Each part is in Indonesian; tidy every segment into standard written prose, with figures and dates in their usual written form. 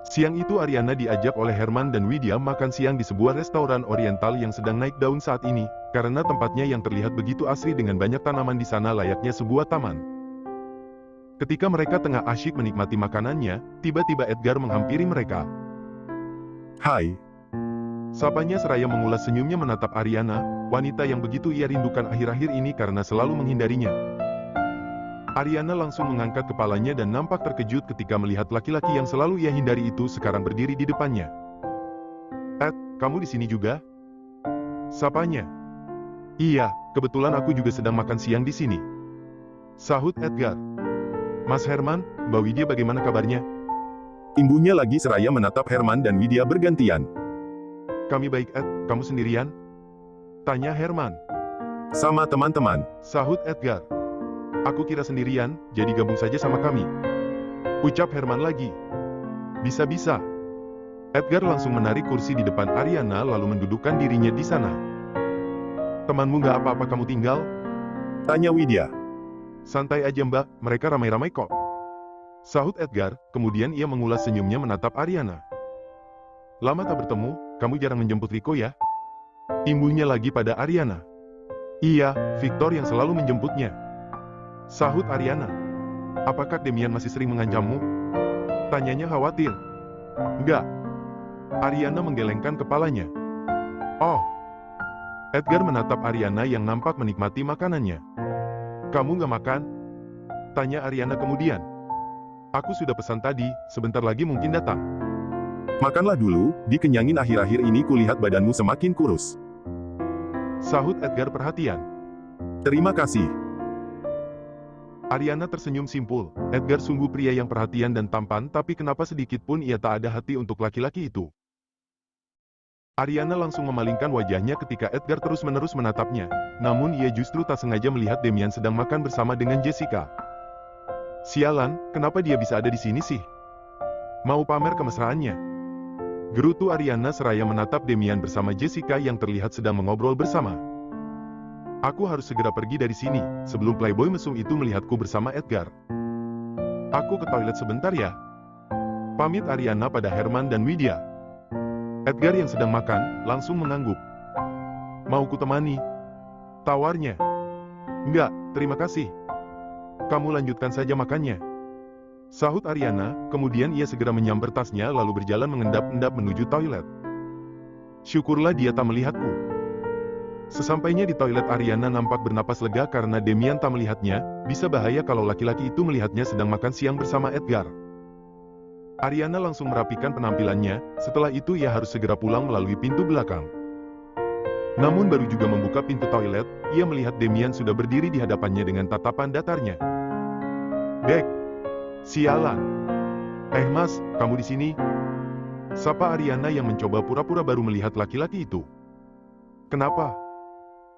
Siang itu Ariana diajak oleh Herman dan Widya makan siang di sebuah restoran oriental yang sedang naik daun saat ini, karena tempatnya yang terlihat begitu asri dengan banyak tanaman di sana layaknya sebuah taman. Ketika mereka tengah asyik menikmati makanannya, tiba-tiba Edgar menghampiri mereka. Hai, Sapanya seraya mengulas senyumnya menatap Ariana, wanita yang begitu ia rindukan akhir-akhir ini karena selalu menghindarinya. Ariana langsung mengangkat kepalanya dan nampak terkejut ketika melihat laki-laki yang selalu ia hindari itu sekarang berdiri di depannya. "Ed, kamu di sini juga?" sapanya. "Iya, kebetulan aku juga sedang makan siang di sini," sahut Edgar. "Mas Herman, Mbak Widya bagaimana kabarnya?" imbuhnya lagi seraya menatap Herman dan Widya bergantian. "Kami baik Ed, kamu sendirian?" tanya Herman. Sama teman-teman. Sahut Edgar. "Aku kira sendirian, jadi gabung saja sama kami," ucap Herman lagi. "Bisa-bisa." Edgar langsung menarik kursi di depan Ariana lalu mendudukkan dirinya di sana. "Temanmu nggak apa-apa kamu tinggal?" Tanya Widya. "Santai aja mbak, mereka ramai-ramai kok," sahut Edgar, kemudian ia mengulas senyumnya menatap Ariana. "Lama tak bertemu, kamu jarang menjemput Rico ya?" imbuhnya lagi pada Ariana. "Iya, Victor yang selalu menjemputnya," sahut Ariana. "Apakah Demian masih sering mengancammu?" tanyanya khawatir. "Enggak." Ariana menggelengkan kepalanya. "Oh." Edgar menatap Ariana yang nampak menikmati makanannya. "Kamu nggak makan?" tanya Ariana kemudian. "Aku sudah pesan tadi, sebentar lagi mungkin datang." Makanlah dulu, dikenyangin akhir-akhir ini kulihat badanmu semakin kurus. Sahut Edgar perhatian. Terima kasih. Ariana tersenyum simpul. Edgar sungguh pria yang perhatian dan tampan, tapi kenapa sedikit pun ia tak ada hati untuk laki-laki itu. Ariana langsung memalingkan wajahnya ketika Edgar terus-menerus menatapnya. Namun ia justru tak sengaja melihat Demian sedang makan bersama dengan Jessica. "Sialan, kenapa dia bisa ada di sini sih? Mau pamer kemesraannya?" gerutu Ariana seraya menatap Demian bersama Jessica yang terlihat sedang mengobrol bersama. "Aku harus segera pergi dari sini, sebelum playboy mesum itu melihatku bersama Edgar. Aku ke toilet sebentar ya," pamit Ariana pada Herman dan Widya. Edgar yang sedang makan, langsung mengangguk. "Mau ku temani?" tawarnya. "Enggak, terima kasih. Kamu lanjutkan saja makannya," sahut Ariana, kemudian ia segera menyambar tasnya lalu berjalan mengendap-endap menuju toilet. "Syukurlah dia tak melihatku." Sesampainya di toilet Ariana nampak bernapas lega karena Demian tak melihatnya, bisa bahaya kalau laki-laki itu melihatnya sedang makan siang bersama Edgar. Ariana langsung merapikan penampilannya, setelah itu ia harus segera pulang melalui pintu belakang. Namun baru juga membuka pintu toilet, ia melihat Demian sudah berdiri di hadapannya dengan tatapan datarnya. "Dek! Sialan! Mas, kamu di sini?" sapa Ariana yang mencoba pura-pura baru melihat laki-laki itu. "Kenapa?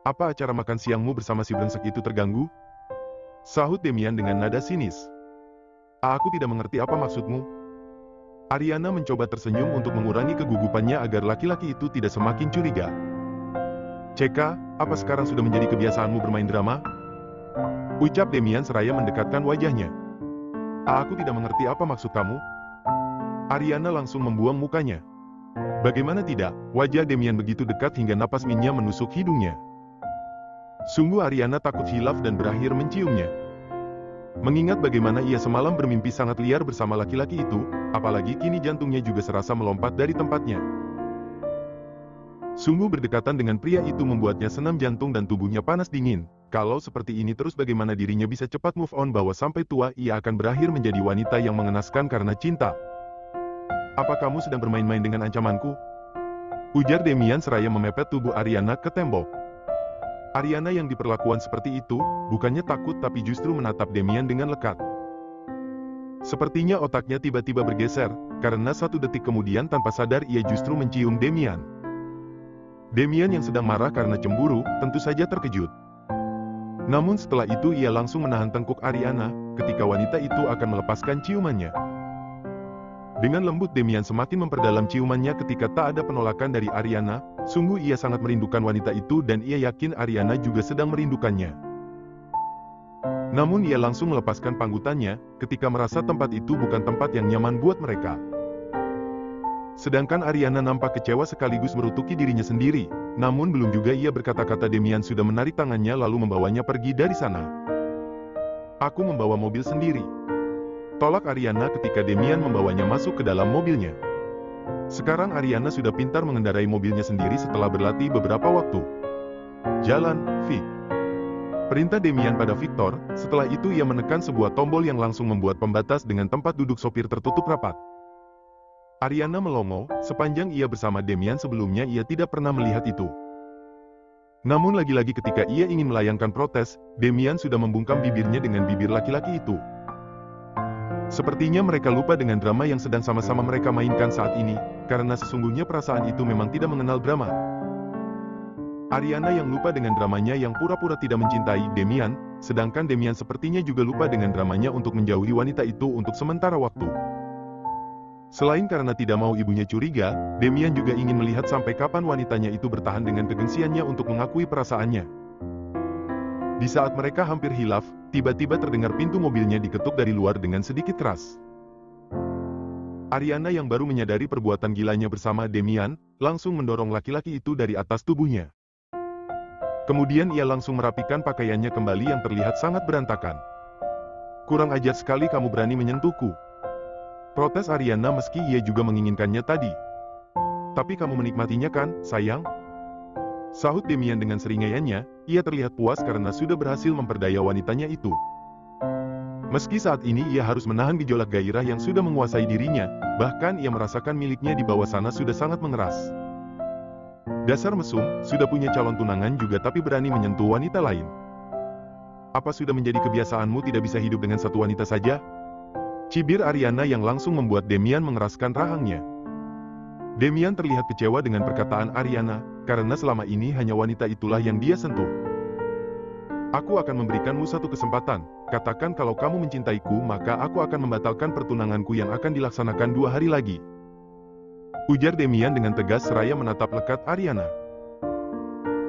Apa acara makan siangmu bersama si brengsek itu terganggu?" sahut Demian dengan nada sinis. Aku tidak mengerti apa maksudmu." Ariana mencoba tersenyum untuk mengurangi kegugupannya agar laki-laki itu tidak semakin curiga. "Ceka, apa sekarang sudah menjadi kebiasaanmu bermain drama?" ucap Demian seraya mendekatkan wajahnya. Aku tidak mengerti apa maksud kamu." Ariana langsung membuang mukanya. Bagaimana tidak, wajah Demian begitu dekat hingga napas minnya menusuk hidungnya. Sungguh Ariana takut hilaf dan berakhir menciumnya. Mengingat bagaimana ia semalam bermimpi sangat liar bersama laki-laki itu, apalagi kini jantungnya juga serasa melompat dari tempatnya. Sungguh berdekatan dengan pria itu membuatnya senam jantung dan tubuhnya panas dingin. Kalau seperti ini terus bagaimana dirinya bisa cepat move on bahwa sampai tua ia akan berakhir menjadi wanita yang mengenaskan karena cinta. "Apa kamu sedang bermain-main dengan ancamanku?" ujar Demian seraya memepet tubuh Ariana ke tembok. Ariana yang diperlakukan seperti itu, bukannya takut tapi justru menatap Demian dengan lekat. Sepertinya otaknya tiba-tiba bergeser, karena 1 detik kemudian tanpa sadar ia justru mencium Demian. Demian yang sedang marah karena cemburu, tentu saja terkejut. Namun setelah itu ia langsung menahan tengkuk Ariana, ketika wanita itu akan melepaskan ciumannya. Dengan lembut Demian semakin memperdalam ciumannya ketika tak ada penolakan dari Ariana, sungguh ia sangat merindukan wanita itu dan ia yakin Ariana juga sedang merindukannya. Namun ia langsung melepaskan panggutannya, ketika merasa tempat itu bukan tempat yang nyaman buat mereka. Sedangkan Ariana nampak kecewa sekaligus merutuki dirinya sendiri. Namun belum juga ia berkata-kata Demian sudah menarik tangannya lalu membawanya pergi dari sana. Aku membawa mobil sendiri. Tolak Ariana ketika Demian membawanya masuk ke dalam mobilnya. Sekarang Ariana sudah pintar mengendarai mobilnya sendiri setelah berlatih beberapa waktu. Jalan, Vic. Perintah Demian pada Victor, setelah itu ia menekan sebuah tombol yang langsung membuat pembatas dengan tempat duduk sopir tertutup rapat. Ariana melongo, sepanjang ia bersama Demian sebelumnya ia tidak pernah melihat itu. Namun lagi-lagi ketika ia ingin melayangkan protes, Demian sudah membungkam bibirnya dengan bibir laki-laki itu. Sepertinya mereka lupa dengan drama yang sedang sama-sama mereka mainkan saat ini, karena sesungguhnya perasaan itu memang tidak mengenal drama. Ariana yang lupa dengan dramanya yang pura-pura tidak mencintai Demian, sedangkan Demian sepertinya juga lupa dengan dramanya untuk menjauhi wanita itu untuk sementara waktu. Selain karena tidak mau ibunya curiga, Demian juga ingin melihat sampai kapan wanitanya itu bertahan dengan kegengsiannya untuk mengakui perasaannya. Di saat mereka hampir hilaf, tiba-tiba terdengar pintu mobilnya diketuk dari luar dengan sedikit keras. Ariana yang baru menyadari perbuatan gilanya bersama Demian, langsung mendorong laki-laki itu dari atas tubuhnya. Kemudian ia langsung merapikan pakaiannya kembali yang terlihat sangat berantakan. "Kurang ajar sekali kamu berani menyentuhku," protes Ariana meski ia juga menginginkannya tadi. "Tapi kamu menikmatinya kan, sayang?" Sahut Demian dengan seringaiannya, ia terlihat puas karena sudah berhasil memperdaya wanitanya itu. Meski saat ini ia harus menahan gejolak gairah yang sudah menguasai dirinya, bahkan ia merasakan miliknya di bawah sana sudah sangat mengeras. Dasar mesum, sudah punya calon tunangan juga tapi berani menyentuh wanita lain. Apa sudah menjadi kebiasaanmu tidak bisa hidup dengan satu wanita saja? Cibir Ariana yang langsung membuat Demian mengeraskan rahangnya. Demian terlihat kecewa dengan perkataan Ariana, karena selama ini hanya wanita itulah yang dia sentuh. "Aku akan memberikanmu satu kesempatan, katakan kalau kamu mencintaiku maka aku akan membatalkan pertunanganku yang akan dilaksanakan 2 hari lagi," ujar Demian dengan tegas seraya menatap lekat Ariana.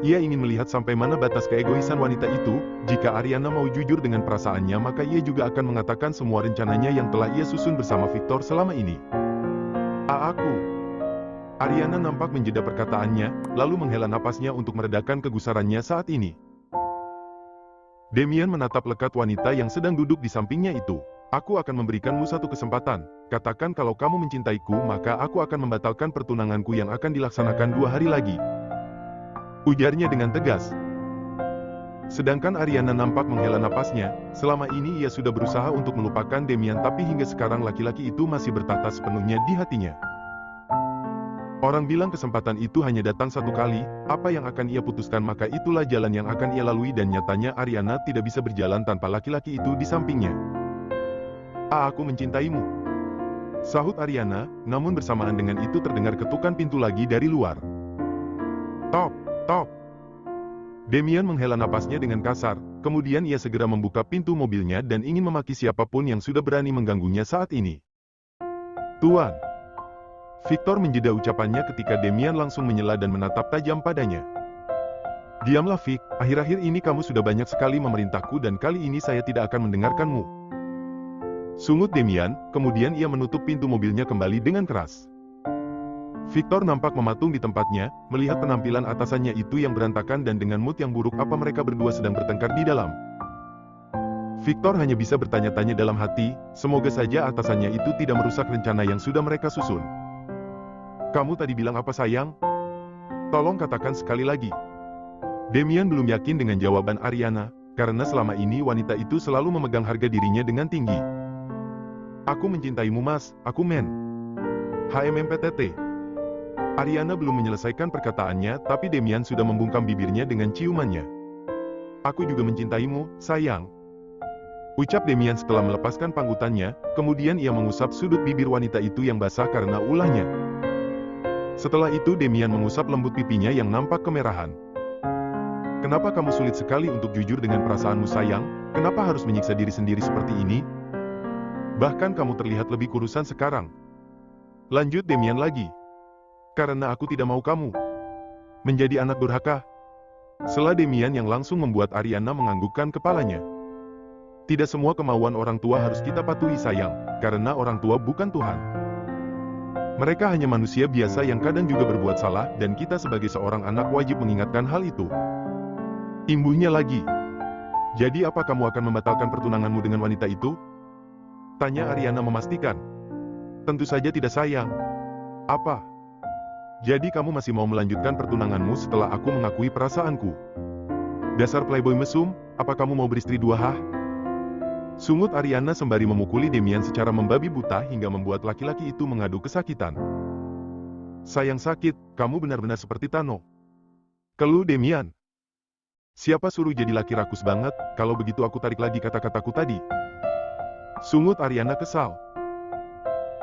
Ia ingin melihat sampai mana batas keegoisan wanita itu. Jika Ariana mau jujur dengan perasaannya maka ia juga akan mengatakan semua rencananya yang telah ia susun bersama Victor selama ini. Aku." Ariana nampak menjeda perkataannya, lalu menghela napasnya untuk meredakan kegusarannya saat ini. Demian menatap lekat wanita yang sedang duduk di sampingnya itu. "Aku akan memberikanmu satu kesempatan, katakan kalau kamu mencintaiku maka aku akan membatalkan pertunanganku yang akan dilaksanakan 2 hari lagi," ujarnya dengan tegas. Sedangkan Ariana nampak menghela napasnya, selama ini ia sudah berusaha untuk melupakan Demian tapi hingga sekarang laki-laki itu masih bertahta sepenuhnya di hatinya. Orang bilang kesempatan itu hanya datang satu kali, apa yang akan ia putuskan maka itulah jalan yang akan ia lalui dan nyatanya Ariana tidak bisa berjalan tanpa laki-laki itu di sampingnya. Aku mencintaimu," sahut Ariana, namun bersamaan dengan itu terdengar ketukan pintu lagi dari luar. "Tok, tok." Demian menghela napasnya dengan kasar, kemudian ia segera membuka pintu mobilnya dan ingin memaki siapapun yang sudah berani mengganggunya saat ini. "Tuan." Victor menjeda ucapannya ketika Demian langsung menyela dan menatap tajam padanya. "Diamlah Vic, akhir-akhir ini kamu sudah banyak sekali memerintahku dan kali ini saya tidak akan mendengarkanmu," sungut Demian, kemudian ia menutup pintu mobilnya kembali dengan keras. Victor nampak mematung di tempatnya, melihat penampilan atasannya itu yang berantakan dan dengan mood yang buruk apa mereka berdua sedang bertengkar di dalam. Victor hanya bisa bertanya-tanya dalam hati, semoga saja atasannya itu tidak merusak rencana yang sudah mereka susun. "Kamu tadi bilang apa sayang? Tolong katakan sekali lagi." Demian belum yakin dengan jawaban Ariana, karena selama ini wanita itu selalu memegang harga dirinya dengan tinggi. "Aku mencintaimu mas, aku men. HMMPTT." Ariana belum menyelesaikan perkataannya tapi Demian sudah membungkam bibirnya dengan ciumannya. "Aku juga mencintaimu, sayang," ucap Demian setelah melepaskan panggutannya, kemudian ia mengusap sudut bibir wanita itu yang basah karena ulahnya. Setelah itu Demian mengusap lembut pipinya yang nampak kemerahan. "Kenapa kamu sulit sekali untuk jujur dengan perasaanmu sayang? Kenapa harus menyiksa diri sendiri seperti ini? Bahkan kamu terlihat lebih kurusan sekarang," lanjut Demian lagi. "Karena aku tidak mau kamu menjadi anak durhaka." Sela Demian yang langsung membuat Ariana menganggukkan kepalanya. "Tidak semua kemauan orang tua harus kita patuhi sayang, karena orang tua bukan Tuhan. Mereka hanya manusia biasa yang kadang juga berbuat salah dan kita sebagai seorang anak wajib mengingatkan hal itu. Imbuhnya lagi. Jadi apa kamu akan membatalkan pertunanganmu dengan wanita itu? Tanya Ariana memastikan. Tentu saja tidak sayang. Apa? Jadi kamu masih mau melanjutkan pertunanganmu setelah aku mengakui perasaanku? Dasar playboy mesum, apa kamu mau beristri dua hah? Sungut Ariana sembari memukuli Demian secara membabi buta hingga membuat laki-laki itu mengadu kesakitan. Sayang sakit, kamu benar-benar seperti Tano. Keluh Demian. Siapa suruh jadi laki rakus banget, kalau begitu aku tarik lagi kata-kataku tadi. Sungut Ariana kesal.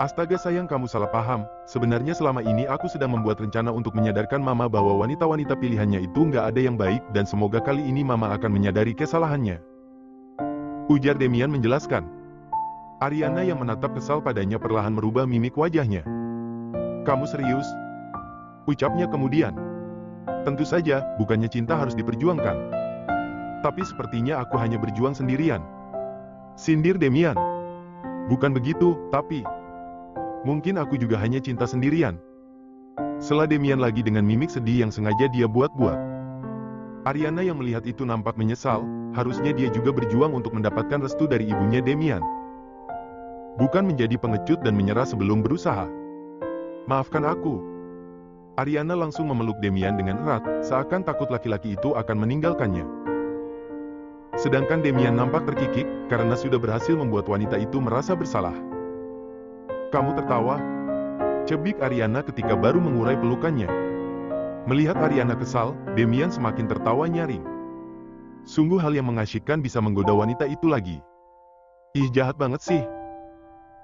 Astaga sayang kamu salah paham, sebenarnya selama ini aku sedang membuat rencana untuk menyadarkan mama bahwa wanita-wanita pilihannya itu nggak ada yang baik dan semoga kali ini mama akan menyadari kesalahannya. Ujar Demian menjelaskan. Ariana yang menatap kesal padanya perlahan merubah mimik wajahnya. Kamu serius? Ucapnya kemudian. Tentu saja, bukannya cinta harus diperjuangkan. Tapi sepertinya aku hanya berjuang sendirian. Sindir Demian. Bukan begitu, tapi mungkin aku juga hanya cinta sendirian. Sela Demian lagi dengan mimik sedih yang sengaja dia buat-buat. Ariana yang melihat itu nampak menyesal, harusnya dia juga berjuang untuk mendapatkan restu dari ibunya Demian. Bukan menjadi pengecut dan menyerah sebelum berusaha. Maafkan aku. Ariana langsung memeluk Demian dengan erat, seakan takut laki-laki itu akan meninggalkannya. Sedangkan Demian nampak terkikik, karena sudah berhasil membuat wanita itu merasa bersalah. Kamu tertawa? Cebik Ariana ketika baru mengurai pelukannya. Melihat Ariana kesal, Demian semakin tertawa nyaring. Sungguh hal yang mengasyikkan bisa menggoda wanita itu lagi. Ih jahat banget sih.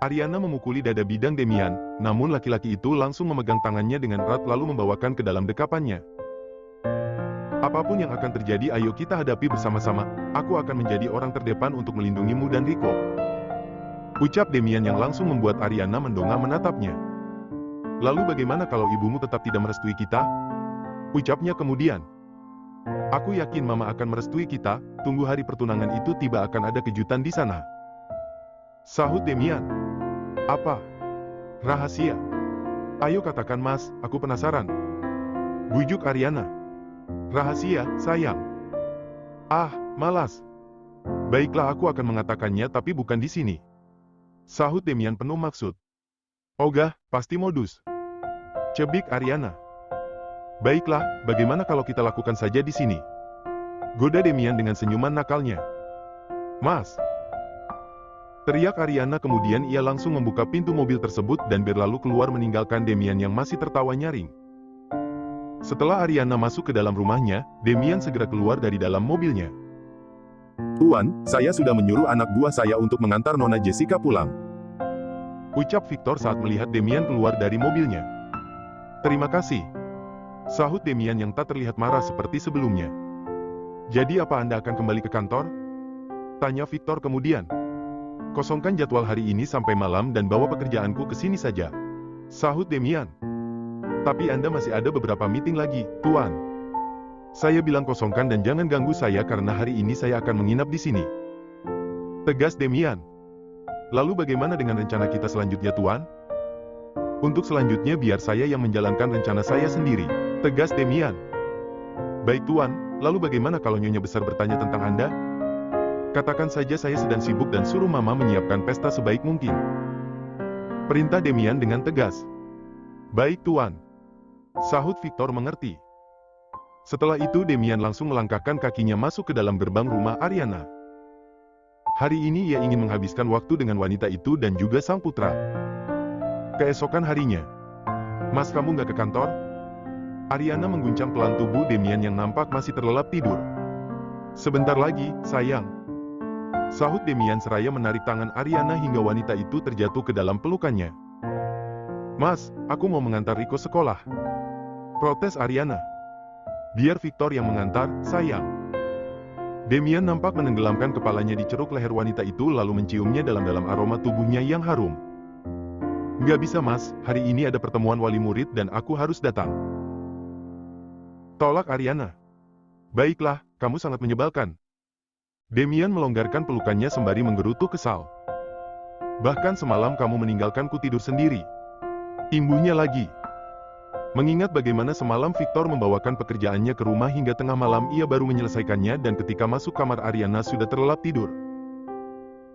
Ariana memukuli dada bidang Demian, namun laki-laki itu langsung memegang tangannya dengan erat lalu membawakan ke dalam dekapannya. Apapun yang akan terjadi ayo kita hadapi bersama-sama, aku akan menjadi orang terdepan untuk melindungimu dan Rico. Ucap Demian yang langsung membuat Ariana mendongak menatapnya. Lalu bagaimana kalau ibumu tetap tidak merestui kita? Ucapnya kemudian. Aku yakin mama akan merestui kita, tunggu hari pertunangan itu tiba akan ada kejutan di sana. Sahut Demian. Apa? Rahasia? Ayo katakan mas, aku penasaran. Bujuk Ariana. Rahasia, sayang. Ah, malas. Baiklah aku akan mengatakannya tapi bukan di sini. Sahut Demian penuh maksud. Ogah, pasti modus. Cebik Ariana. Baiklah, bagaimana kalau kita lakukan saja di sini? Goda Demian dengan senyuman nakalnya. Mas. Teriak Ariana kemudian ia langsung membuka pintu mobil tersebut dan berlalu keluar meninggalkan Demian yang masih tertawa nyaring. Setelah Ariana masuk ke dalam rumahnya, Demian segera keluar dari dalam mobilnya. Tuan, saya sudah menyuruh anak buah saya untuk mengantar Nona Jessica pulang. Ucap Victor saat melihat Demian keluar dari mobilnya. Terima kasih. Sahut Demian yang tak terlihat marah seperti sebelumnya. Jadi apa Anda akan kembali ke kantor? Tanya Victor kemudian. Kosongkan jadwal hari ini sampai malam dan bawa pekerjaanku ke sini saja. Sahut Demian. Tapi Anda masih ada beberapa meeting lagi, Tuan. Saya bilang kosongkan dan jangan ganggu saya karena hari ini saya akan menginap di sini. Tegas Demian. Lalu bagaimana dengan rencana kita selanjutnya, Tuan? Untuk selanjutnya biar saya yang menjalankan rencana saya sendiri. Tegas Demian. Baik Tuan, lalu bagaimana kalau Nyonya Besar bertanya tentang Anda? Katakan saja saya sedang sibuk dan suruh Mama menyiapkan pesta sebaik mungkin. Perintah Demian dengan tegas. Baik Tuan. Sahut Victor mengerti. Setelah itu Demian langsung melangkahkan kakinya masuk ke dalam gerbang rumah Ariana. Hari ini ia ingin menghabiskan waktu dengan wanita itu dan juga sang putra. Keesokan harinya. Mas kamu nggak ke kantor? Ariana mengguncang pelan tubuh Demian yang nampak masih terlelap tidur. Sebentar lagi, sayang. Sahut Demian seraya menarik tangan Ariana hingga wanita itu terjatuh ke dalam pelukannya. Mas, aku mau mengantar Rico sekolah. Protes Ariana. Biar Victor yang mengantar, sayang. Demian nampak menenggelamkan kepalanya di ceruk leher wanita itu lalu menciumnya dalam-dalam aroma tubuhnya yang harum. Nggak bisa mas, hari ini ada pertemuan wali murid dan aku harus datang. Tolak Ariana. Baiklah, kamu sangat menyebalkan. Demian melonggarkan pelukannya sembari menggerutu kesal. Bahkan semalam kamu meninggalkanku tidur sendiri. Imbuhnya lagi. Mengingat bagaimana semalam Victor membawakan pekerjaannya ke rumah hingga tengah malam ia baru menyelesaikannya dan ketika masuk kamar Ariana sudah terlelap tidur.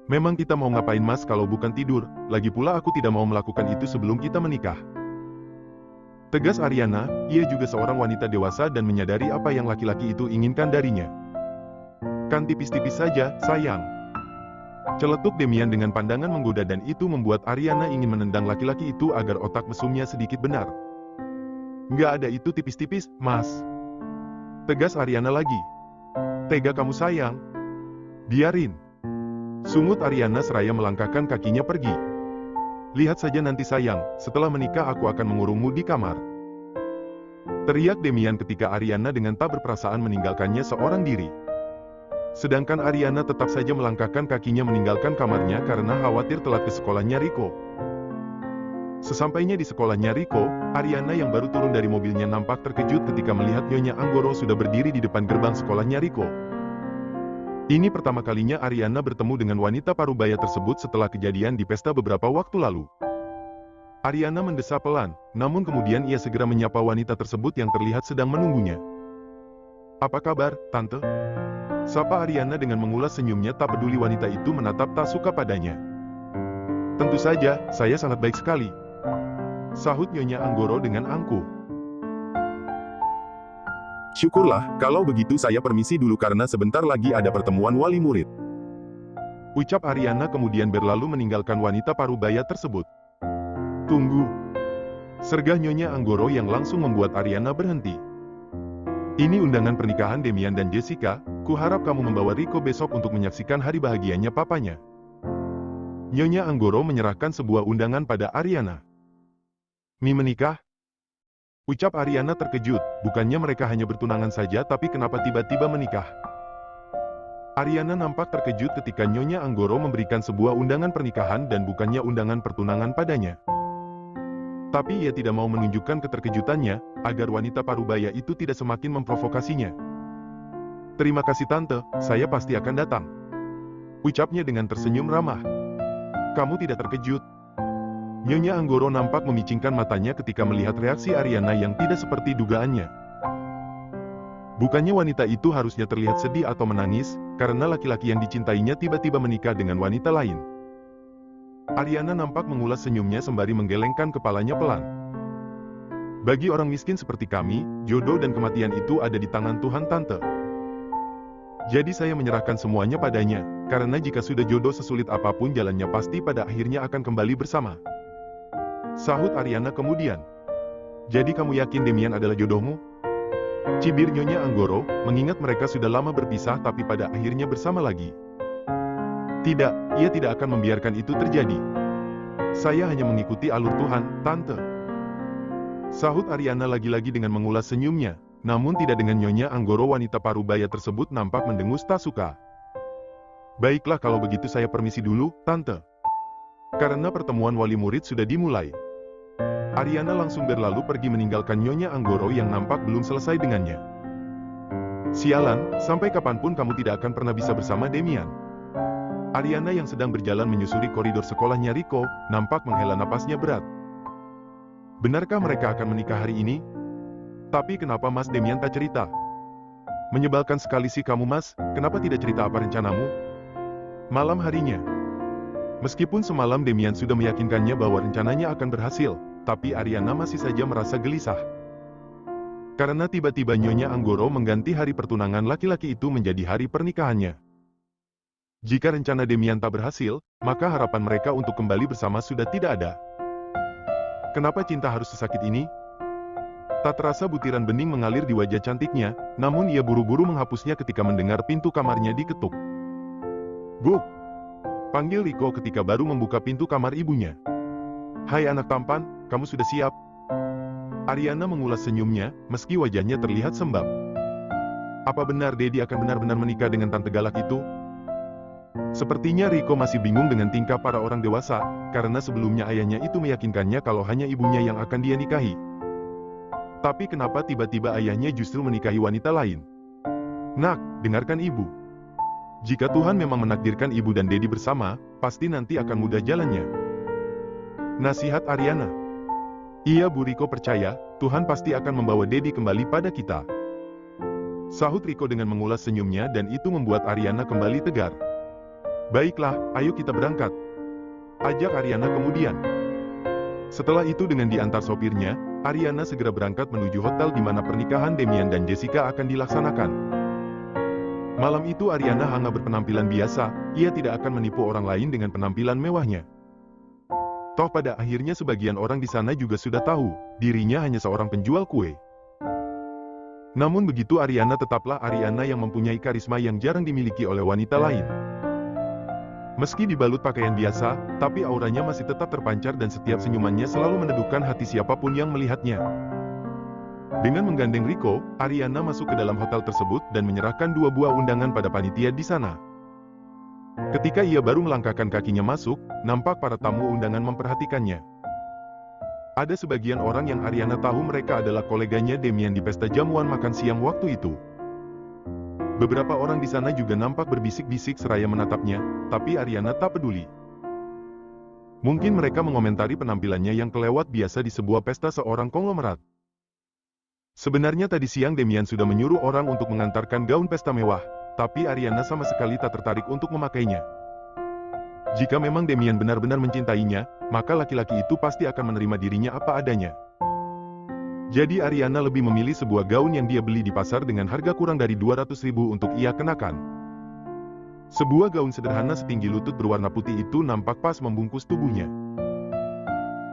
Memang kita mau ngapain mas kalau bukan tidur, lagi pula aku tidak mau melakukan itu sebelum kita menikah. Tegas Ariana, ia juga seorang wanita dewasa dan menyadari apa yang laki-laki itu inginkan darinya. Kan tipis-tipis saja, sayang. Celetuk Demian dengan pandangan menggoda dan itu membuat Ariana ingin menendang laki-laki itu agar otak mesumnya sedikit benar. Nggak ada itu tipis-tipis, mas. Tegas Ariana lagi. Tega kamu sayang. Biarin. Sungut Ariana seraya melangkahkan kakinya pergi. Lihat saja nanti sayang, setelah menikah aku akan mengurungmu di kamar. Teriak Demian ketika Ariana dengan tak berperasaan meninggalkannya seorang diri. Sedangkan Ariana tetap saja melangkahkan kakinya meninggalkan kamarnya karena khawatir telat ke sekolahnya Rico. Sesampainya di sekolahnya Rico, Ariana yang baru turun dari mobilnya nampak terkejut ketika melihat Nyonya Anggoro sudah berdiri di depan gerbang sekolahnya Rico. Ini pertama kalinya Ariana bertemu dengan wanita parubaya tersebut setelah kejadian di pesta beberapa waktu lalu. Ariana mendesah pelan, namun kemudian ia segera menyapa wanita tersebut yang terlihat sedang menunggunya. Apa kabar, Tante? Sapa Ariana dengan mengulas senyumnya tak peduli wanita itu menatap tak suka padanya. Tentu saja, saya sangat baik sekali. Sahut Nyonya Anggoro dengan angkuh. Syukurlah, kalau begitu saya permisi dulu karena sebentar lagi ada pertemuan wali murid. Ucap Ariana kemudian berlalu meninggalkan wanita parubaya tersebut. Tunggu. Sergah Nyonya Anggoro yang langsung membuat Ariana berhenti. Ini undangan pernikahan Demian dan Jessica, kuharap kamu membawa Rico besok untuk menyaksikan hari bahagianya papanya. Nyonya Anggoro menyerahkan sebuah undangan pada Ariana. Mi menikah? Ucap Ariana terkejut, bukannya mereka hanya bertunangan saja tapi kenapa tiba-tiba menikah? Ariana nampak terkejut ketika Nyonya Anggoro memberikan sebuah undangan pernikahan dan bukannya undangan pertunangan padanya. Tapi ia tidak mau menunjukkan keterkejutannya, agar wanita parubaya itu tidak semakin memprovokasinya. Terima kasih Tante, saya pasti akan datang. Ucapnya dengan tersenyum ramah. Kamu tidak terkejut? Nyonya Anggoro nampak memicingkan matanya ketika melihat reaksi Ariana yang tidak seperti dugaannya. Bukannya wanita itu harusnya terlihat sedih atau menangis, karena laki-laki yang dicintainya tiba-tiba menikah dengan wanita lain. Ariana nampak mengulas senyumnya sembari menggelengkan kepalanya pelan. Bagi orang miskin seperti kami, jodoh dan kematian itu ada di tangan Tuhan Tante. Jadi saya menyerahkan semuanya padanya, karena jika sudah jodoh sesulit apapun jalannya pasti pada akhirnya akan kembali bersama. Sahut Ariana kemudian. Jadi kamu yakin Demian adalah jodohmu? Cibir Nyonya Anggoro, mengingat mereka sudah lama berpisah tapi pada akhirnya bersama lagi. Tidak, ia tidak akan membiarkan itu terjadi. Saya hanya mengikuti alur Tuhan, Tante. Sahut Ariana lagi-lagi dengan mengulas senyumnya, namun tidak dengan Nyonya Anggoro wanita parubaya tersebut nampak mendengus tak suka. Baiklah kalau begitu saya permisi dulu, Tante. Karena pertemuan wali murid sudah dimulai. Ariana langsung berlalu pergi meninggalkan Nyonya Anggoro yang nampak belum selesai dengannya. Sialan, sampai kapanpun kamu tidak akan pernah bisa bersama Demian. Ariana yang sedang berjalan menyusuri koridor sekolahnya Rico, nampak menghela napasnya berat. Benarkah mereka akan menikah hari ini? Tapi kenapa Mas Demian tak cerita? Menyebalkan sekali sih kamu Mas, kenapa tidak cerita apa rencanamu? Malam harinya. Meskipun semalam Demian sudah meyakinkannya bahwa rencananya akan berhasil, tapi Ariana masih saja merasa gelisah. Karena tiba-tiba Nyonya Anggoro mengganti hari pertunangan laki-laki itu menjadi hari pernikahannya. Jika rencana Demian tak berhasil, maka harapan mereka untuk kembali bersama sudah tidak ada. Kenapa cinta harus sesakit ini? Tak terasa butiran bening mengalir di wajah cantiknya, namun ia buru-buru menghapusnya ketika mendengar pintu kamarnya diketuk. Bu! Panggil Rico ketika baru membuka pintu kamar ibunya. Hai anak tampan, kamu sudah siap? Ariana mengulas senyumnya, meski wajahnya terlihat sembab. Apa benar Dedi akan benar-benar menikah dengan tante galak itu? Sepertinya Rico masih bingung dengan tingkah para orang dewasa, karena sebelumnya ayahnya itu meyakinkannya kalau hanya ibunya yang akan dia nikahi. Tapi kenapa tiba-tiba ayahnya justru menikahi wanita lain? Nak, dengarkan ibu. Jika Tuhan memang menakdirkan ibu dan Dedi bersama, pasti nanti akan mudah jalannya. Nasihat Ariana. Iya Bu Riko percaya, Tuhan pasti akan membawa Dedi kembali pada kita. Sahut Riko dengan mengulas senyumnya dan itu membuat Ariana kembali tegar. Baiklah, ayo kita berangkat. Ajak Ariana kemudian. Setelah itu dengan diantar sopirnya, Ariana segera berangkat menuju hotel di mana pernikahan Damian dan Jessica akan dilaksanakan. Malam itu Ariana hanya berpenampilan biasa, ia tidak akan menipu orang lain dengan penampilan mewahnya. Toh pada akhirnya sebagian orang di sana juga sudah tahu, dirinya hanya seorang penjual kue. Namun begitu Ariana tetaplah Ariana yang mempunyai karisma yang jarang dimiliki oleh wanita lain. Meski dibalut pakaian biasa, tapi auranya masih tetap terpancar dan setiap senyumannya selalu meneduhkan hati siapapun yang melihatnya. Dengan menggandeng Riko, Ariana masuk ke dalam hotel tersebut dan menyerahkan 2 buah undangan pada panitia di sana. Ketika ia baru melangkahkan kakinya masuk, nampak para tamu undangan memperhatikannya. Ada sebagian orang yang Ariana tahu mereka adalah koleganya Damian di pesta jamuan makan siang waktu itu. Beberapa orang di sana juga nampak berbisik-bisik seraya menatapnya, tapi Ariana tak peduli. Mungkin mereka mengomentari penampilannya yang kelewat biasa di sebuah pesta seorang konglomerat. Sebenarnya tadi siang Damian sudah menyuruh orang untuk mengantarkan gaun pesta mewah, tapi Ariana sama sekali tak tertarik untuk memakainya. Jika memang Damian benar-benar mencintainya, maka laki-laki itu pasti akan menerima dirinya apa adanya. Jadi Ariana lebih memilih sebuah gaun yang dia beli di pasar dengan harga kurang dari 200.000 untuk ia kenakan. Sebuah gaun sederhana setinggi lutut berwarna putih itu nampak pas membungkus tubuhnya.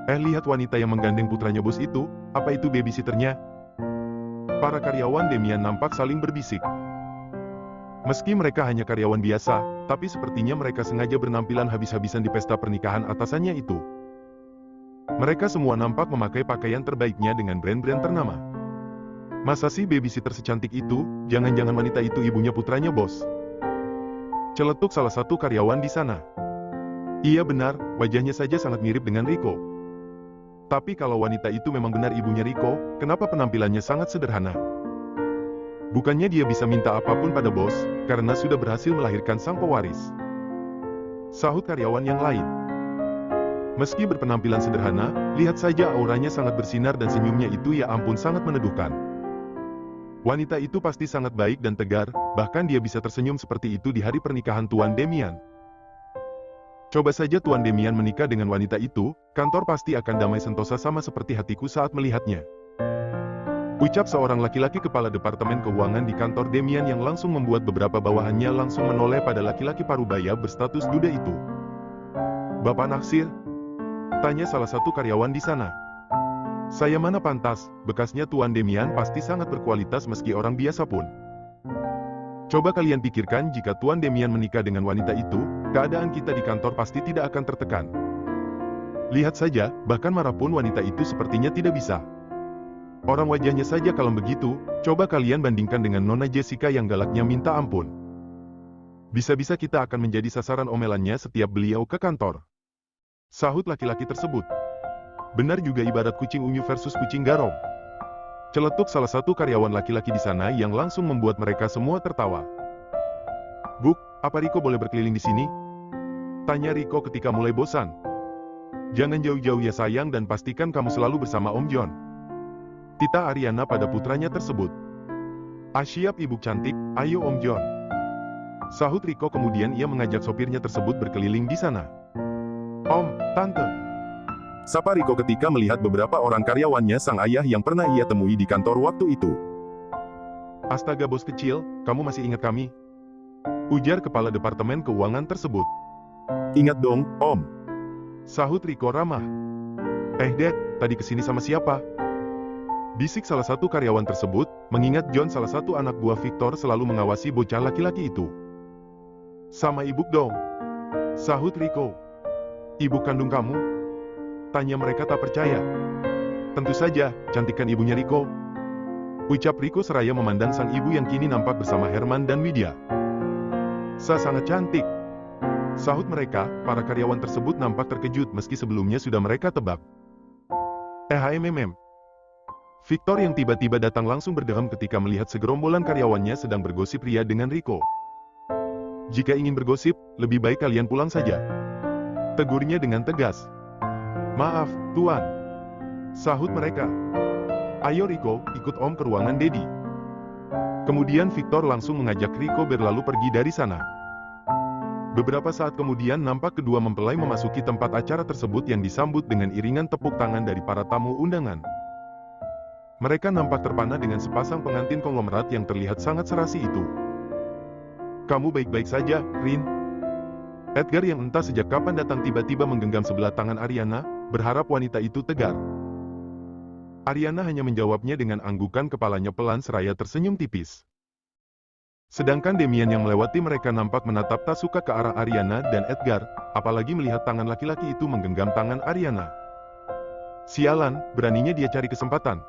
Lihat wanita yang menggandeng putranya bos itu, apa itu babysitternya? Para karyawan Damian nampak saling berbisik. Meski mereka hanya karyawan biasa, tapi sepertinya mereka sengaja bernampilan habis-habisan di pesta pernikahan atasannya itu. Mereka semua nampak memakai pakaian terbaiknya dengan brand-brand ternama. Masa sih babysitter secantik itu, jangan-jangan wanita itu ibunya putranya bos? Celetuk salah satu karyawan di sana. Iya benar, wajahnya saja sangat mirip dengan Riko. Tapi kalau wanita itu memang benar ibunya Riko, kenapa penampilannya sangat sederhana? Bukannya dia bisa minta apapun pada bos, karena sudah berhasil melahirkan sang pewaris. Sahut karyawan yang lain. Meski berpenampilan sederhana, lihat saja auranya sangat bersinar dan senyumnya itu ya ampun sangat meneduhkan. Wanita itu pasti sangat baik dan tegar, bahkan dia bisa tersenyum seperti itu di hari pernikahan Tuan Damian. Coba saja Tuan Damian menikah dengan wanita itu, kantor pasti akan damai sentosa sama seperti hatiku saat melihatnya. Ucap seorang laki-laki kepala departemen keuangan di kantor Damian yang langsung membuat beberapa bawahannya langsung menoleh pada laki-laki parubaya berstatus duda itu. Bapak naksir? Tanya salah satu karyawan di sana. Saya mana pantas, bekasnya Tuan Damian pasti sangat berkualitas meski orang biasa pun. Coba kalian pikirkan jika Tuan Damian menikah dengan wanita itu, keadaan kita di kantor pasti tidak akan tertekan. Lihat saja, bahkan marah pun wanita itu sepertinya tidak bisa. Orang wajahnya saja kalau begitu, coba kalian bandingkan dengan Nona Jessica yang galaknya minta ampun. Bisa-bisa kita akan menjadi sasaran omelannya setiap beliau ke kantor. Sahut laki-laki tersebut. Benar juga ibarat kucing unyu versus kucing garong. Celetuk salah satu karyawan laki-laki di sana yang langsung membuat mereka semua tertawa. Buk, apa Riko boleh berkeliling di sini? Tanya Riko ketika mulai bosan. Jangan jauh-jauh ya sayang dan pastikan kamu selalu bersama Om John. Tita Ariana pada putranya tersebut. Siap ibu cantik, ayo Om John. Sahut Riko kemudian ia mengajak sopirnya tersebut berkeliling di sana. Om, Tante. Sapa Riko ketika melihat beberapa orang karyawannya sang ayah yang pernah ia temui di kantor waktu itu. Astaga bos kecil, kamu masih ingat kami? Ujar kepala departemen keuangan tersebut. Ingat dong, Om. Sahut Riko ramah. Dad, tadi kesini sama siapa? Bisik salah satu karyawan tersebut, mengingat John salah satu anak buah Victor selalu mengawasi bocah laki-laki itu. Sama ibu dong. Sahut Riko. Ibu kandung kamu? Tanya mereka tak percaya. Tentu saja, cantikan ibunya Riko. Ucap Riko seraya memandang sang ibu yang kini nampak bersama Herman dan Widya. Sangat cantik. Sahut mereka, para karyawan tersebut nampak terkejut meski sebelumnya sudah mereka tebak. Victor yang tiba-tiba datang langsung berdehem ketika melihat segerombolan karyawannya sedang bergosip ria dengan Riko. Jika ingin bergosip, lebih baik kalian pulang saja. Tegurnya dengan tegas. Maaf, Tuan. Sahut mereka. Ayo Rico, ikut Om ke ruangan Dedi. Kemudian Victor langsung mengajak Rico berlalu pergi dari sana. Beberapa saat kemudian nampak kedua mempelai memasuki tempat acara tersebut yang disambut dengan iringan tepuk tangan dari para tamu undangan. Mereka nampak terpana dengan sepasang pengantin konglomerat yang terlihat sangat serasi itu. Kamu baik-baik saja, Rin? Edgar yang entah sejak kapan datang tiba-tiba menggenggam sebelah tangan Ariana, berharap wanita itu tegar. Ariana hanya menjawabnya dengan anggukan kepalanya pelan seraya tersenyum tipis. Sedangkan Demian yang melewati mereka nampak menatap tak suka ke arah Ariana dan Edgar, apalagi melihat tangan laki-laki itu menggenggam tangan Ariana. Sialan, beraninya dia cari kesempatan.